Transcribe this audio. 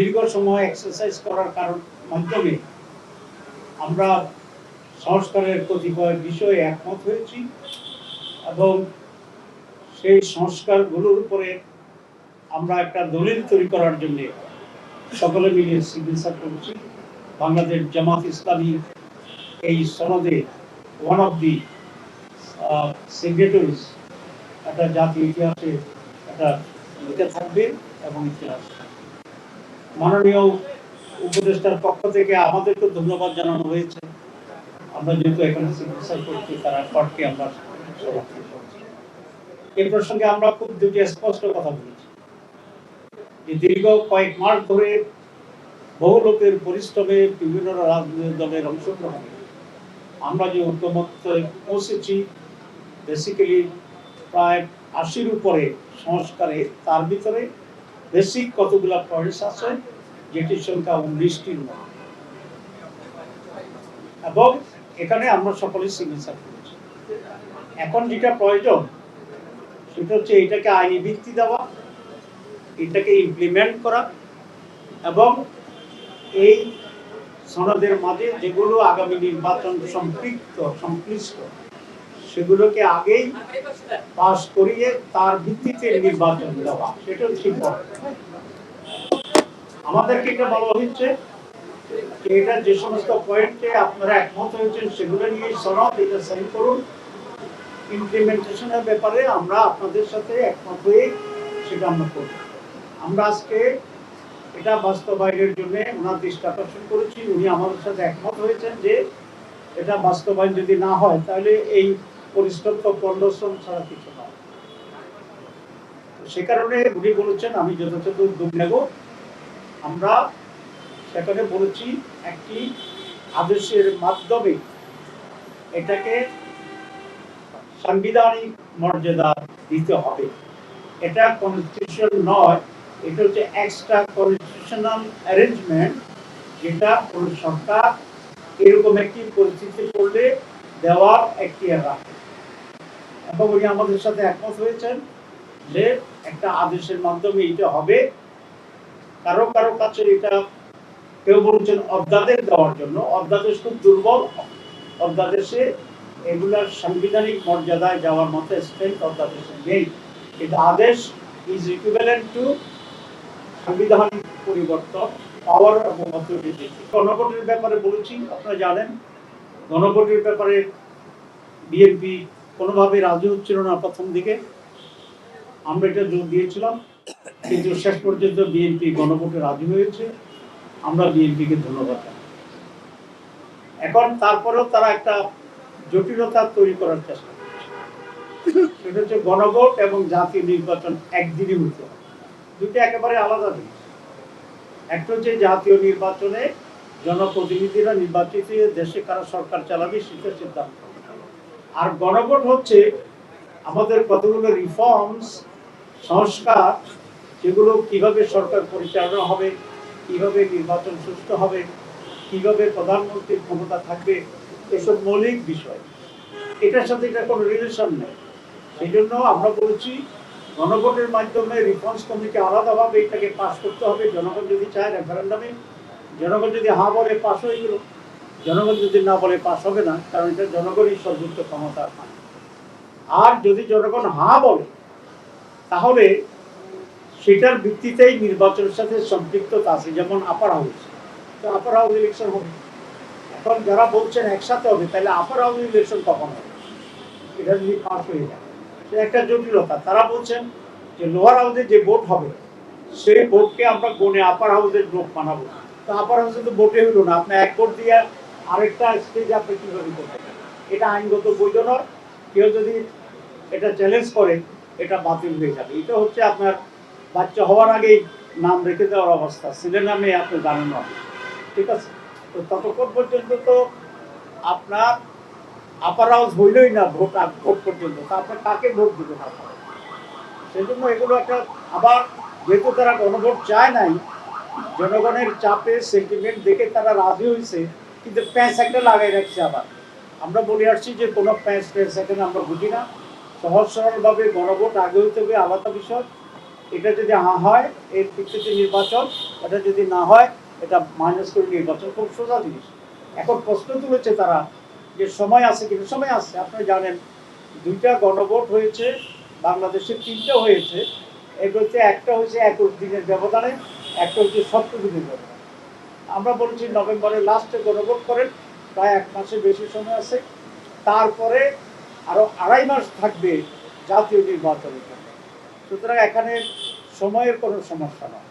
দীর্ঘ সময় এক্সারসাইজ করার মাধ্যমে আমরা সংস্কারের কতিপয় বিষয়ে একমত হয়েছি এবং সেই সংস্কারগুলোর উপরে আমরা একটা দলিল তৈরি করার জন্য সকলে মিলে সিগনেচার করেছি। বাংলাদেশ জামাত ইসলামী এই সনদে ওয়ান অফ দি সিগনেটরিজ একটা জাতীয় ইতিহাসে একটা লিখে থাকবে এবং ইতিহাস। মাননীয় উপদেষ্টার পক্ষ থেকে আমাদেরকে ধন্যবাদ জানানো হয়েছে। আমরা যেহেতু এখানে সিগনেচার করছি তারা কোর্টকে আমরা এই প্রসঙ্গে আমরা খুব দুটি স্পষ্ট কথা বলেছি যে দীর্ঘ কয়েক মাস ধরে বহু লোকের পরিশ্রমে বিভিন্ন রাজনৈতিক দলের অংশগ্রহণে আমরা যে ঐক্যমত্যে পৌঁছেছি বেসিক্যালি প্রায় ৮০-র উপরে সংস্কারে, তার ভিতরে বেসিক কতগুলা পয়েন্টস আছে যেটির সংখ্যা 19টির মতো এবং এখানে আমরা সকলে সিগনেচার করেছি। এখন যেটা প্রয়োজন সেটা হচ্ছে এটাকে আইনি ভিত্তি দেওয়া, এটাকে ইমপ্লিমেন্ট করা এবং এই সনদের মাঝে যেগুলো আগামী নির্বাচন সংশ্লিষ্ট সেগুলোকে আগেই পাস করিয়ে তার ভিত্তিতে নির্বাচন দেওয়া, সেটা ঠিক। আমাদেরকে এটা বলা হচ্ছে যে এটা যে সমস্ত পয়েন্টে আপনারা একমত হয়েছেন সেগুলো নিয়ে সনদ এটা সাইন করুন। ইমপ্লিমেন্টেশনের ব্যাপারে আমরা আপনাদের সাথে একমত হয়ে সেটা আমরা করব। আমরা আজকে এটা বাস্তবায়নের জন্য ওনার দৃষ্টি আকর্ষণ করেছি। উনি আমাদের সাথে একমত হয়েছেন যে এটা বাস্তবায়ন যদি না হয় তাহলে এই পরিশ্রম তো পরিশ্রম ছাড়া কিছু নয়। সে কারণে উনি বলেছেন আমি যথাযথ উদ্যোগ নেব। আমরা সেখানে বলেছি একটি আদেশের মাধ্যমে এটাকে সাংবিধানিক মর্যাদা দিতে হবে। এটা কনস্টিটিউশন নয়, এটা হচ্ছে এক্সট্রা কনস্টিটিউশনাল অ্যারেঞ্জমেন্ট, যেটা কোন সরকার এরকম একটি পরিস্থিতি পড়লে দেওয়ার একটি রাখে। এবং উনি আমাদের সাথে একমত হয়েছেন যে একটা আদেশের মাধ্যমে এটা হবে। কারো কারো কাছে এটা কেউ বলছেন অধ্যাদেশ দেওয়ার জন্য, অধ্যাদেশ খুব দুর্বল, অধ্যাদেশে এগুলার সাংবিধানিক মর্যাদায় যাওয়ার মতো স্ট্রেংথ অধ্যাদেশে নেই। কিন্তু আদেশ ইজ ইকুইভ্যালেন্ট টু সাংবিধানিক পরিবর্তন, পাওয়ার এবং অথরিটি। গণভোটের ব্যাপারে বলেছি, আপনারা জানেন গণভোটের ব্যাপারে বিএনপি কোনোভাবে রাজি হচ্ছিল না প্রথম দিকে। আমরা এটা জোর দিয়েছিলাম, কিন্তু শেষ পর্যন্ত বিএনপি গণভোটে রাজি হয়েছে। আমরা বিএনপিকে ধন্যবাদ জানাই। এখন তারপরেও তারা একটা জটিলতা তৈরি করার চেষ্টা করছে, সেটা হচ্ছে গণভোট এবং জাতীয় নির্বাচন একদিনই হতে হবে। দুটো একেবারে আলাদা জিনিস। একটা হচ্ছে জাতীয় নির্বাচনে জনপ্রতিনিধিরা নির্বাচিত দেশে কারা সরকার চালাবে সেটা সিদ্ধান্ত, আর গণভোট হচ্ছে আমাদের কতগুলো রিফর্মস, সংস্কার, যেগুলো কিভাবে সরকার পরিচালনা হবে, কিভাবে নির্বাচন সুষ্ঠু হবে, কিভাবে প্রধানমন্ত্রীর ক্ষমতা থাকবে, এসব মৌলিক বিষয়। এটার সাথে এটা কোনো রিলেশন নেই। সেই জন্য আমরা বলছি গণভোটের মাধ্যমে রিফর্মস কমিটি আলাদাভাবে এটাকে পাস করতে হবে। জনগণ যদি চায় রেফারেন্ডামে, জনগণ যদি হ্যাঁ বলে পাস হয়ে গেল, জনগণ যদি না বলে পাস হবে না, কারণ এটা জনগণই সর্বোচ্চ ক্ষমতা পায়। আর যদি জনগণ হ্যাঁ বলে তাহলে সেটার ভিত্তিতেই নির্বাচনের সাথে সম্পৃক্ততা আছে, যেমন আপার হাউস, তো আপার হাউস ইলেকশন হবে। এখন যারা বলছেন একসাথে হবে, তাহলে আপার হাউস ইলেকশন কখন হবে? এটা যদি পাস হয়ে যায় সেটা একটা জটিলতা। তারা বলছেন যে লোয়ার হাউসে যে ভোট হবে সেই ভোটকে আমরা গণে আপার হাউসের লোক বানাবো। তো আপার হাউসে তো ভোটে হইল না, আপনি এক ভোট দিয়ে আরেকটা স্টেজে আপনি কিভাবে করবেন? এটা আইনগত বৈধ নয়। কেউ যদি এটা চ্যালেঞ্জ করে এটা বাতিল হয়ে যাবে। এটা হচ্ছে আপনার বাচ্চা হওয়ার আগেই নাম রেখে দেওয়ার অবস্থা, ছেলের নামে আপনি জানেন না, ঠিক আছে? তো ততক্ষণ পর্যন্ত তো আপনার আপার হাউস হইলই না ভোট পর্যন্ত, তা আপনার কাকে ভোট দিবে? সেই জন্য এগুলো একটা, আবার যেহেতু তারা গণভোট চায় নাই, জনগণের চাপে সেন্টিমেন্ট দেখে তারা রাজি হয়েছে, কিন্তু প্যাঁচ একটা লাগাই রাখছে। আবার আমরা বলে আসছি যে কোনো প্যাঁচ এখানে আমরা বুঝি না। সহজ সরলভাবে গণভোট আগে হইতে হবে, আলাদা বিষয়। এটা যদি হয় এর ভিত্তিতে নির্বাচন, এটা যদি না হয় এটা মাইনাস করে নির্বাচন, খুব সোজা জিনিস। এখন প্রশ্ন তুলেছে তারা যে সময় আছে কিন্তু সময় আছে। আপনারা জানেন 2টা গণভোট হয়েছে বাংলাদেশে, 3টা হয়েছে। এগুলো হচ্ছে একটা হয়েছে 21 দিনের ব্যবধানে, একটা হচ্ছে 17 দিনের ব্যবধানে। আমরা বলছি নভেম্বরের লাস্টে গণভোট করেন, প্রায় 1 মাসের বেশি সময় আছে। তারপরে আরো 2.5 মাস থাকবে জাতীয় নির্বাচনের জন্য। সুতরাং এখানে সময়ের কোনো সমস্যা নয়।